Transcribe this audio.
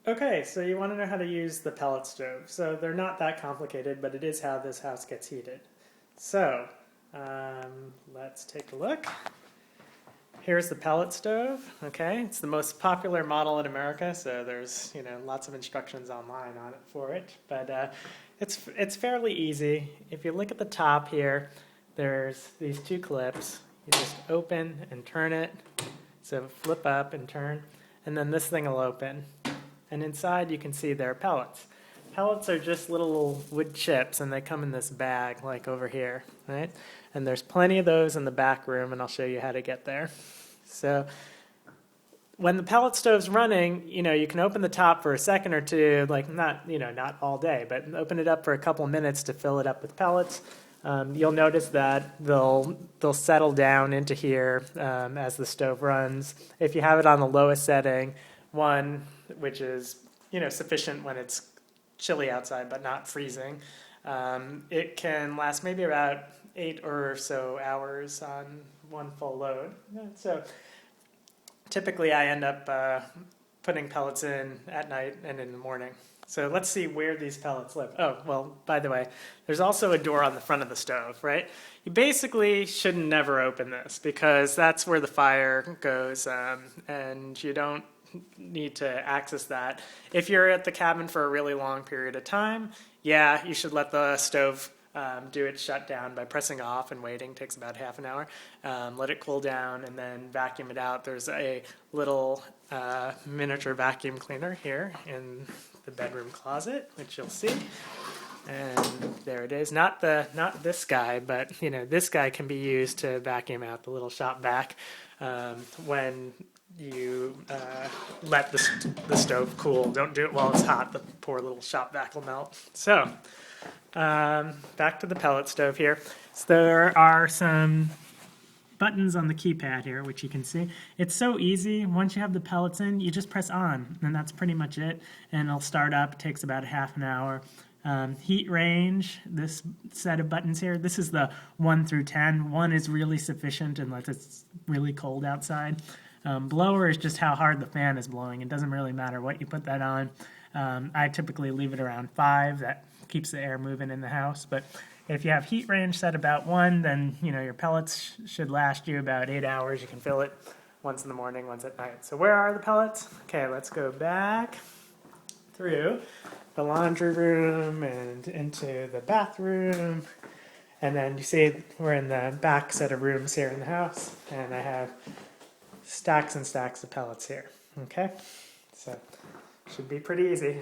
Okay, so you want to know how to use the pellet stove. So they're not that complicated, but it is how this house gets heated. So let's take a look. Here's the pellet stove. Okay, it's the most popular model in America, so there's lots of instructions online on it for it. But it's fairly easy. If you look at the top here, there's these two clips. You just open and turn it. So flip up and turn, and then this thing will open. And inside you can see there are pellets. Pellets are just little wood chips, and they come in this bag like over here, right? And there's plenty of those in the back room, and I'll show you how to get there. So when the pellet stove's running, you can open the top for a second or two, like not all day, but open it up for a couple of minutes to fill it up with pellets. You'll notice that they'll settle down into here as the stove runs. If you have it on the lowest setting, one, which is sufficient when it's chilly outside but not freezing, it can last maybe about 8 or so hours on one full load. So typically I end up putting pellets in at night and in the morning. So let's see where these pellets live. Oh, well, by the way, there's also a door on the front of the stove, right? You basically should never open this because that's where the fire goes, and you don't need to access that. If you're at the cabin for a really long period of time, yeah, you should let the stove do its shutdown by pressing off and waiting. It takes about half an hour. Let it cool down and then vacuum it out. There's a little miniature vacuum cleaner here in the bedroom closet, which you'll see. And there it is. Not this guy, but this guy can be used to vacuum out the little shop vac when you let the stove cool. Don't do it while it's hot. The poor little shop vac will melt. So back to the pellet stove here. So there are some buttons on the keypad here, which you can see. It's so easy. Once you have the pellets in, you just press on, and that's pretty much it. And it'll start up. It takes about half an hour. Heat range, this set of buttons here, this is the 1 through 10. 1 is really sufficient unless it's really cold outside. Blower is just how hard the fan is blowing. It doesn't really matter what you put that on. I typically leave it around 5. That keeps the air moving in the house. But if you have heat range set about 1, then your pellets should last you about 8 hours. You can fill it once in the morning, once at night. So where are the pellets? Okay, let's go back through the laundry room and into the bathroom. And then you see we're in the back set of rooms here in the house. And I have stacks and stacks of pellets here. Okay, so should be pretty easy.